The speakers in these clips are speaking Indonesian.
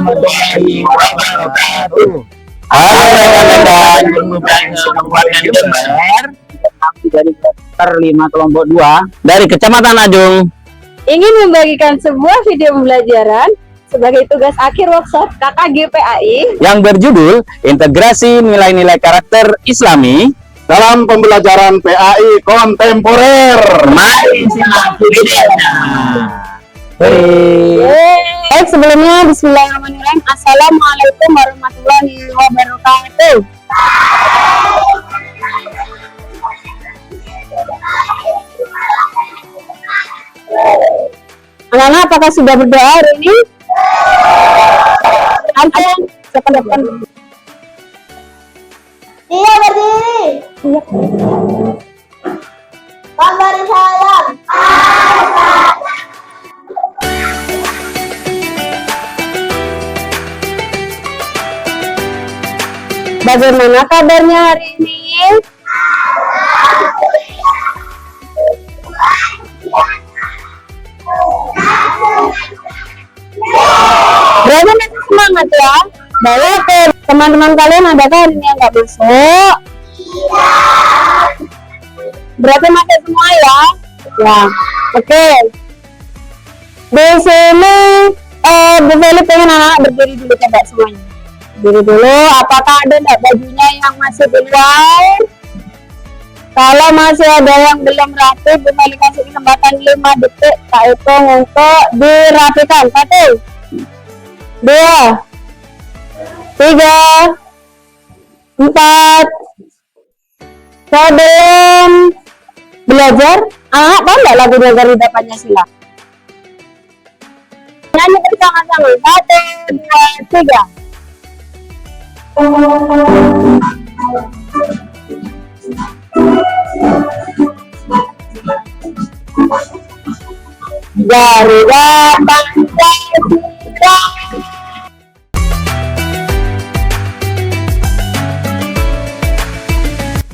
warahmatullahi wabarakatuh. Halo rekan-rekan pemuda Kabupaten Jember. Kami dari Kloter 5 kelompok 2 dari Kecamatan Ajung ingin membagikan sebuah video pembelajaran sebagai tugas akhir workshop KKG PAI yang berjudul Integrasi Nilai-Nilai Karakter Islami dalam pembelajaran PAI kontemporer. Mari simak videonya. Baik, sebelumnya bismillahirrahmanirrahim. Assalamualaikum warahmatullahi wabarakatuh. Anak-anak, apakah sudah berdoa hari ini? Ampun, depan. Iya, berdiri. Iya. Beri salam. Bagaimana kabarnya hari ini? Berarti masih semangat ya? Baik, teman-teman kalian adakah hari ini yang nggak masuk? Berarti masih semua ya? Ya, oke. Di sini, Bu Feli pengen anak berdiri dulu, coba semuanya. Berdiri dulu, apakah ada enggak bajunya yang masih di luar? Kalau masih ada yang belum rapi, Bu Feli kasih kesempatan 5 detik, tak hitung untuk dirapikan. 1, 2, 3, 4. Sebelum belajar, tahu nggak lagunya Garuda Pancasila? Nyanyi bersama-sama. 1, 2, 3. Garuda Pancasila.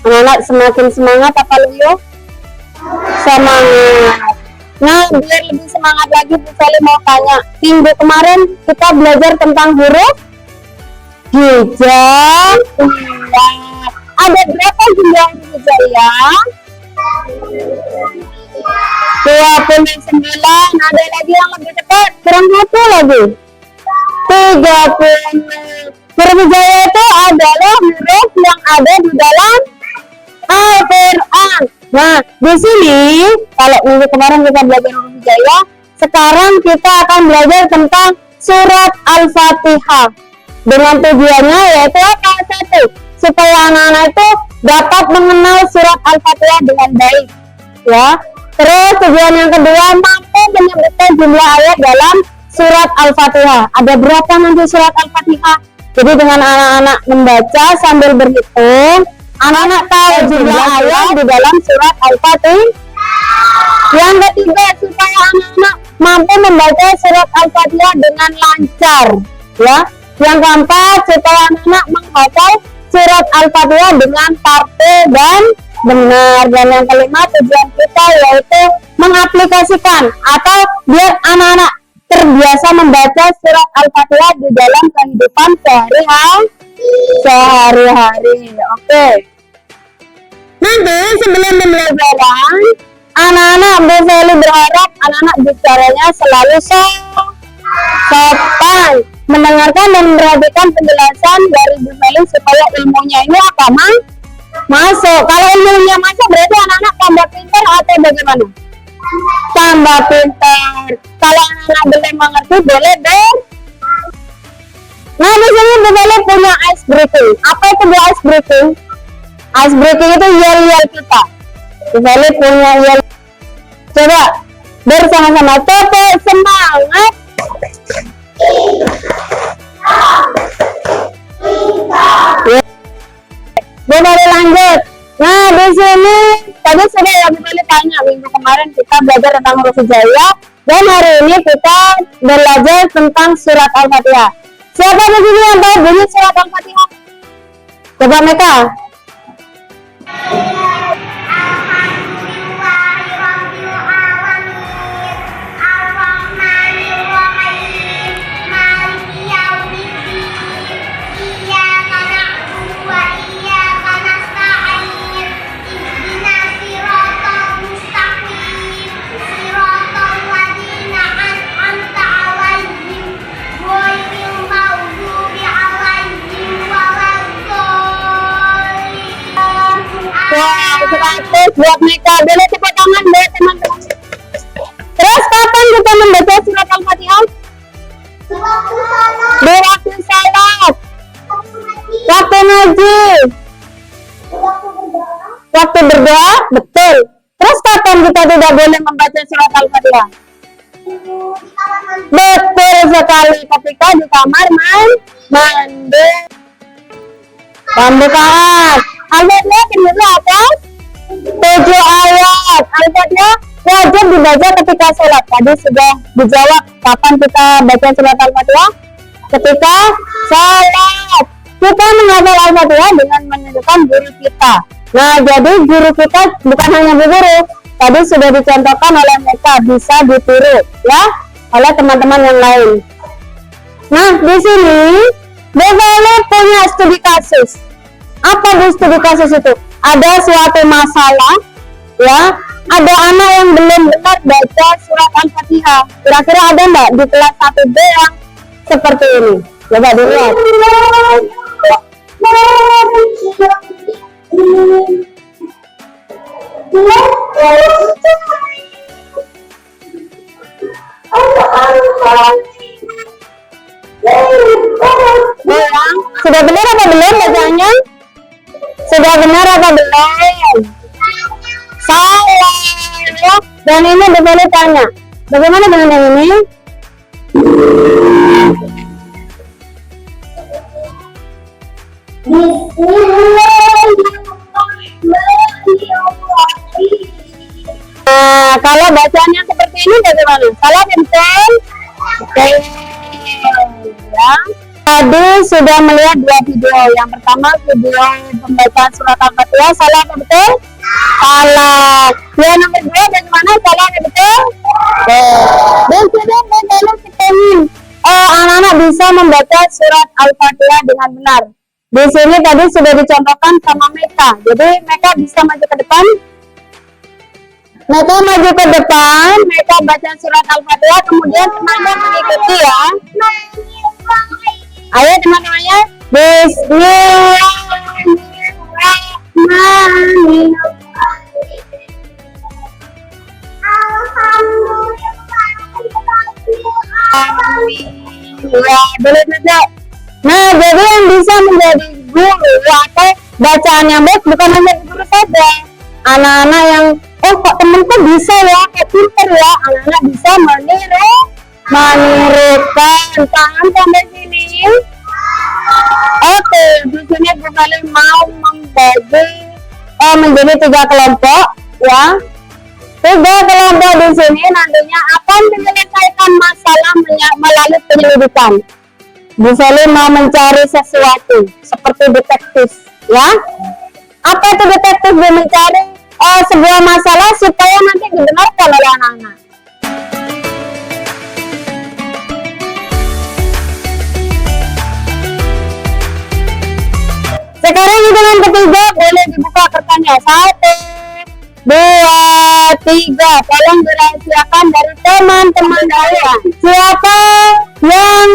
Anak semakin semangat apa Leo? Semangat. Nah, biar lebih semangat lagi, Bu Feli mau tanya. Minggu kemarin kita belajar tentang huruf hijau. Ada berapa jumlah huruf hijaiyah? 29. Ada lagi yang lebih cepat, kurang 1 lagi. 30. Huruf hijaiyah itu adalah huruf yang ada di dalam Al-Quran. Nah, di sini kalau minggu kemarin kita belajar huruf hijaiyah, sekarang kita akan belajar tentang surat Al-Fatihah. Dengan tujuannya yaitu apa? 1, supaya anak-anak itu dapat mengenal surat Al-Fatihah dengan baik. Ya. Terus tujuan yang kedua, mampu menyebutkan jumlah ayat dalam surat Al-Fatihah. Ada berapa nanti surat Al-Fatihah? Jadi dengan anak-anak membaca sambil berhitung, anak-anak tahu jumlah ayat di dalam surat Al-Fatihah. Yang ketiga, supaya anak-anak mampu membaca surat Al-Fatihah dengan lancar. Ya. Yang keempat, supaya anak-anak menghafal surat Al-Fatihah dengan tertib dan benar. Dan yang kelima, tujuan kita yaitu mengaplikasikan atau biar anak-anak terbiasa membaca surat Al-Fatihah di dalam kehidupan sehari-hari. Oke. Nanti sebelum pembelajaran, anak-anak Bu Feli berharap anak-anak bicaranya selalu sopan, mendengarkan dan memperhatikan penjelasan dari Bu Feli supaya ilmunya ini apa, masuk. Kalau ilmunya masuk berarti anak-anak tambah pintar atau bagaimana? Tambah pintar. Kalau anak-anak belum mengerti boleh deh. Nah, di sini Bu Feli punya ice breaking. Apa itu ice breaking? Ice breaking itu yel-yel kita. Bu Feli punya yel. Coba bersama-sama tepuk semangat. Bu Feli lanjut. Nah, di sini tadi sudah ya Bu Feli tanya, minggu kemarin kita belajar tentang huruf hijaiyah dan hari ini kita belajar tentang surat Al-Fatihah. Siapa di sini yang tahu bunyi surat Al-Fatihah? Coba Meka. bagus buat Meka. Boleh tepuk tangan buat teman-teman. Terus kapan kita membaca surat Al-Fatihah? Di waktu salat, waktu ngaji, waktu berdoa, betul. Terus kapan kita tidak boleh membaca surat Al-Fatihah? Betul sekali, ketika di kamar mandi. Pembukaan Al-Fatihah terdiri atas 7 ayat. Al-Fatihah wajib dibaca ketika sholat. Tadi sudah dijawab kapan kita baca surat Al-Fatihah? Ketika sholat. Kita menghafal Al-Fatihah dengan menunjukkan guru kita. Nah, jadi guru kita bukan hanya bu guru. Tadi sudah dicontohkan oleh mereka, bisa ditiru ya oleh teman-teman yang lain. Nah, di sini Bevele punya studi kasus. Apa di studi kasus itu? Ada suatu masalah, ya. Ada anak yang belum benar baca surat Al-Fatihah. Kira-kira ada nggak di kelas 1B yang seperti ini? Coba dilihat. Sudah benar apa belum bacanya? Sudah benar apa belum? Salah ya. Dan ini boleh tanya, bagaimana dengan yang ini? Nah, kalau bacanya seperti ini bagaimana? Salah betul? Oke. Ya. Tadi sudah melihat 2 video. Yang pertama video pembacaan surat Al-Fatihah, salah apa betul? Salah. Yang nomor 2 bagaimana? Salah apa betul? Dan sudah bagaimana kita ingin anak-anak bisa membaca surat Al-Fatihah dengan benar. Di sini tadi sudah dicontohkan sama Meka. Jadi Meka bisa maju ke depan. Meka maju ke depan, Meka baca surat Al-Fatihah, kemudian teman-teman mengikuti ya. Ayo teman-temannya. Bismillahirrahmanirrahim. Ya, boleh saja. Nah, jadi yang bisa menjadi guru atau bacaan yang baik bukan hanya guru saja. Anak-anak yang kok temenku bisa ya, kayak pinter ya, anak-anak bisa menirukan. Paham sampai sini? Oke, di sini kembali mau membagi menjadi 3 kelompok ya. 3 kelompok di sini nantinya akan menyelesaikan masalah melalui penyelidikan. Bu Sally mau mencari sesuatu seperti detektif ya. Apa itu detektif? Dia mencari sebuah masalah supaya nanti dibenarkan oleh anak-anak. Sekarang hitungan ketiga boleh dibuka kertasnya. 1, 2, 3. Tolong dirahasiakan dari teman-teman kalian. Siapa yang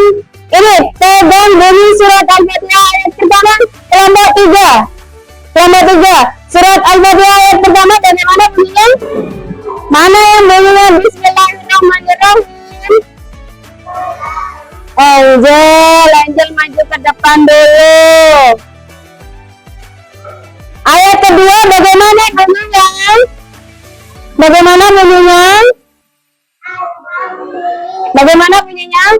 ini pegang bunyi surat Al-Fatihah ayat pertama? Kelompok 3. Kelompok 3. Surat Al-Fatihah ayat pertama bagaimana bunyinya? Mana yang bunyinya Bismillahirrahmanirrahim? Angel maju ke depan dulu. Ayat kedua bagaimana bunyinya? Bagaimana bunyinya? Bagaimana bunyinya?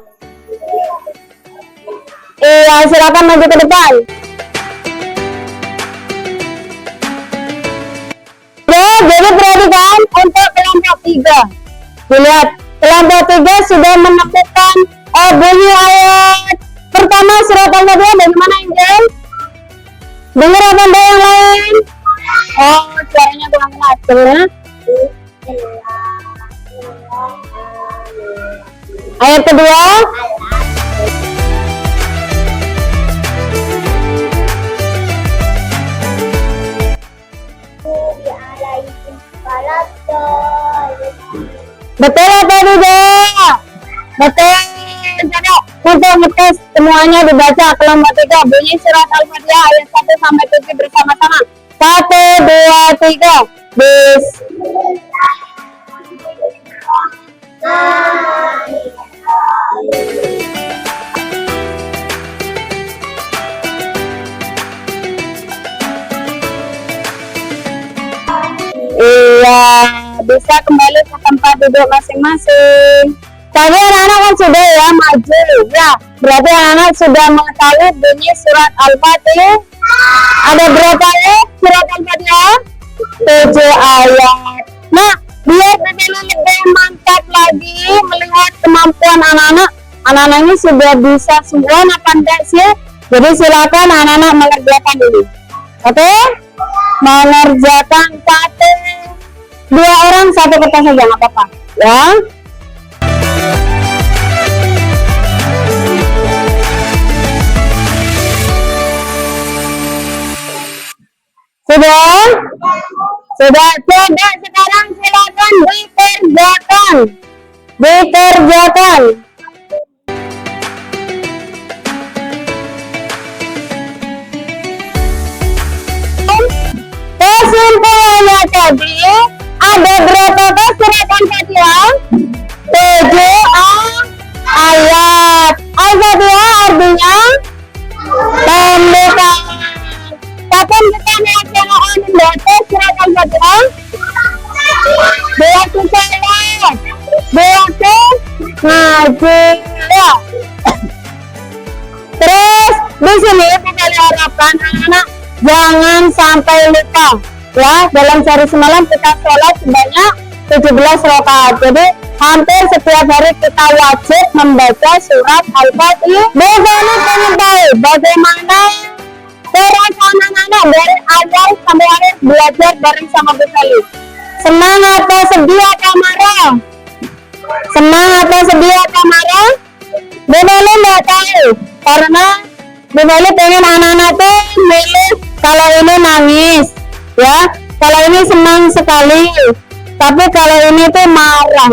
Iya, silakan maju ke depan. Ya, jadi perhatikan untuk kelompok 3. Dilihat, kelompok 3 sudah menemukan bunyi ayat pertama surat Al-Fatihah bagaimana Angel? Dengar apa yang lain? Oh, suaranya kurang keras. Dengar? Ayat kedua. Betul atau tidak? Betul. Untuk ngetes semuanya dibaca kelompok 3 bunyi surat Al-Fatihah ayat 1 sampai 7 bersama-sama. 1, 2, 3. bis. Iya, bisa kembali ke tempat duduk masing-masing. Tadi anak-anak kan sudah ya maju, ya. Berarti anak-anak sudah mengetahui bunyi surat Al-Fatihah. Ada berapa ya surat Al-Fatihah? 7 ayat. Nah, biar lebih mantap lagi melihat kemampuan anak-anak. Anak-anak ini sudah bisa semua apa enggak sih? Jadi silakan anak-anak mengerjakan dulu. Oke? Mengerjakan satu, 2 orang satu kertas saja nggak apa-apa, ya. Sudah? Sudah. Sekarang silakan dikerjakan. Dikerjakan. Kesimpulannya tadi ada berapa surat Al-Fatihah? 7 ayat. Al-Fatihah artinya pembukaan. Kapan kita melaksanakan membaca surat Al-Fatihah? Buat sholat, buat ngaji, ya. Terus di sini kita harapkan anak-anak jangan sampai lupa, ya. Dalam sehari semalam kita sholat sebanyak 17 rakaat. Jadi hampir setiap hari kita wajib membaca surat Al-Fatihah. Bagaimana pengen tahu bagaimana perasaan anak-anak dari awal sampai akhir belajar bareng sama Bu Sally? Senang atau sedih atau marah? Senang atau sedih atau marah? Bu Sally nggak tahu, karena Bu Sally pengen anak-anak tuh milih kalau ini nangis, ya, kalau ini senang sekali, tapi kalau ini tuh marah,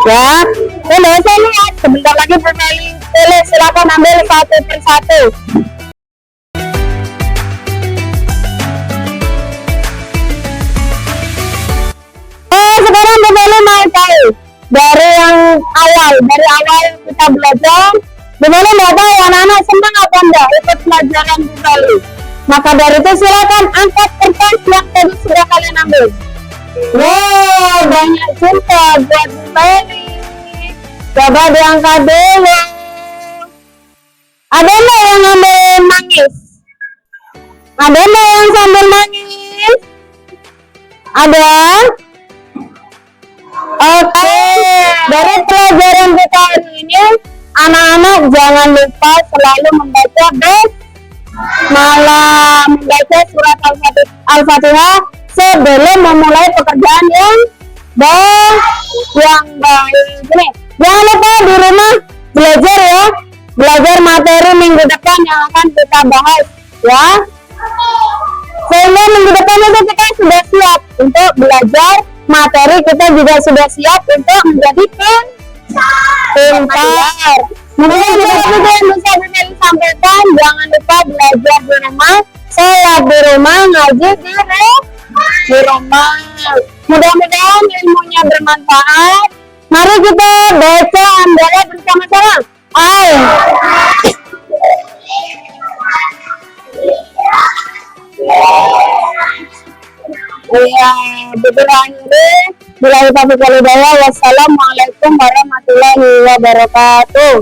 ya. Udah saya lihat sebentar lagi Bu Sally pilih, silakan ambil satu persatu. Sekarang Bu Sally mau tahu dari awal kita belajar, Bu Sally nggak tahu anak-anak senang apa enggak ikut pelajaran Bu Sally. Maka dari itu silakan angkat kertas yang tadi sudah kalian ambil. Wow, banyak juga buat Bu Sally. Coba diangkat dulu. Ada nggak yang ambil nangis? Ada nggak yang sambil nangis? Ada? Oke, dari pelajaran kita hari ini, anak-anak jangan lupa selalu membaca membaca surat Al-Fatihah sebelum memulai pekerjaan yang baik. Ini, jangan lupa di rumah belajar ya, belajar materi minggu depan yang akan kita bahas, ya. Sehingga minggu depan itu kita sudah siap untuk belajar materi, kita juga sudah siap untuk menjadi pintar. Mungkin itu yang bisa Bu Sally sampaikan. Jangan lupa belajar di rumah, sholat di rumah, ngaji di rumah. Mudah-mudahan ilmunya bermanfaat. Mari kita baca amdalah bersama-sama. Iya, betul ini. Billahi taufiq wal hidayah. Wassalamualaikum warahmatullahi wabarakatuh.